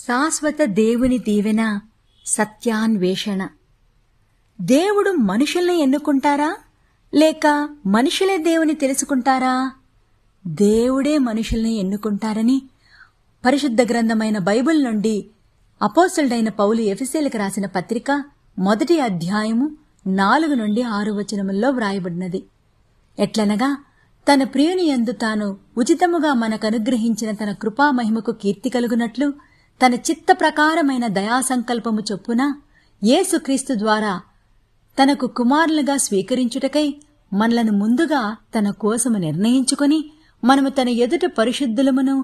శాశ్వత దేవుని దీవెన, సత్యాన్వేషణ. దేవుడు మనుషుల్ని ఎన్నుకుంటారా లేక మనుషులే దేవుని తెలుసుకుంటారా? దేవుడే మనుషుల్ని ఎన్నుకుంటారని పరిశుద్ధ గ్రంథమైన బైబిల్ నుండి అపోస్తలుడైన పౌలు ఎఫెసీయులకు రాసిన పత్రిక 1వ అధ్యాయము 4 నుండి 6 వచనముల్లో వ్రాయబడినది. ఎట్లనగా, తన ప్రియుని యందు తాను ఉచితముగా మనకనుగ్రహించిన తన కృపామహిమకు కీర్తి కలుగునట్లు తన చిత్త ప్రకారమైన దయాసంకల్పము చొప్పున యేసుక్రీస్తు ద్వారా తనకు కుమారులుగా స్వీకరించుటకై మనలను ముందుగా తన కోసము నిర్ణయించుకొని మనము తన ఎదుట పరిశుద్ధులమును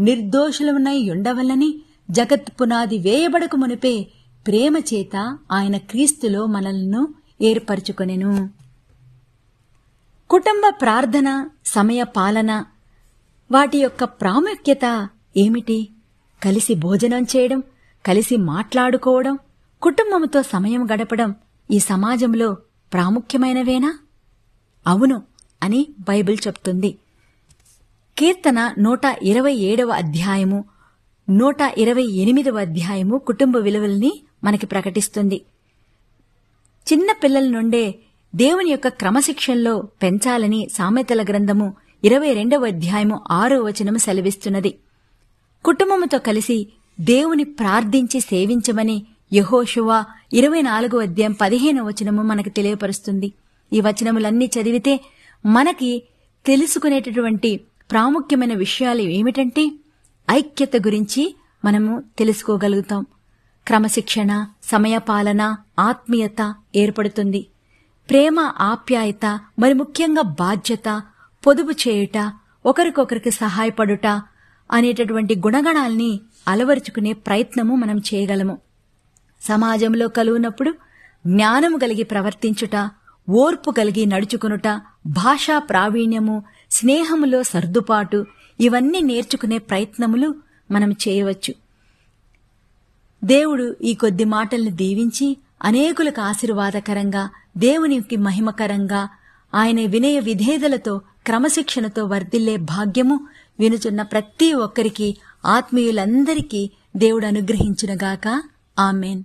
నిర్దోషులమునై ఉండవల్లని జగత్ పునాది వేయబడకు మునిపే ప్రేమ చేత ఆయన క్రీస్తులో మనలను ఏర్పరచుకొనెను. కుటుంబ ప్రార్థన, సమయ పాలన, వాటి యొక్క ప్రాముఖ్యత ఏమిటి? కలిసి భోజనం చేయడం, కలిసి మాట్లాడుకోవడం, కుటుంబముతో సమయం గడపడం ఈ సమాజంలో ప్రాముఖ్యమైనవేనా? అవును అని బైబిల్ చెప్తుంది. కీర్తన 127వ అధ్యాయము 128వ అధ్యాయము కుటుంబ విలువల్ని మనకి ప్రకటిస్తుంది. చిన్న పిల్లల నుండే దేవుని యొక్క క్రమశిక్షణలో పెంచాలని సామెతల గ్రంథము 22వ అధ్యాయము 6వ వచనము సెలవిస్తున్నది. కుటుంబముతో కలిసి దేవుని ప్రార్థించి సేవించమని యెహోషువ 24వ అధ్యాయం 15వ వచనము మనకు తెలియపరుస్తుంది. ఈ వచనములన్నీ చదివితే మనకి తెలుసుకునేటటువంటి ప్రాముఖ్యమైన విషయాలు ఏమిటంటే, ఐక్యత గురించి మనము తెలుసుకోగలుగుతాం. క్రమశిక్షణ, సమయపాలన, ఆత్మీయత ఏర్పడుతుంది. ప్రేమ, ఆప్యాయత, మరి ముఖ్యంగా బాధ్యత, పొదుపు చేయుట, ఒకరికొకరికి సహాయపడుట అనేటటువంటి గుణగణాల్ని అలవరుచుకునే ప్రయత్నము మనం చేయగలము. సమాజంలో కలుగునప్పుడు జ్ఞానము కలిగి ప్రవర్తించుట, ఓర్పు కలిగి నడుచుకునుట, భాషా ప్రావీణ్యము, స్నేహములో సర్దుపాటు, ఇవన్నీ నేర్చుకునే ప్రయత్నములు మనం చేయవచ్చు. దేవుడు ఈ కొద్ది మాటల్ని దీవించి అనేకులకు ఆశీర్వాదకరంగా, దేవునికి మహిమకరంగా, ఆయన వినయ విధేయతలతో క్రమశిక్షణతో వర్ధిల్లే భాగ్యము వినుచున్న ప్రతి ఒక్కరికి, ఆత్మీయులందరికీ దేవుడు అనుగ్రహించునుగాక. ఆమేన్.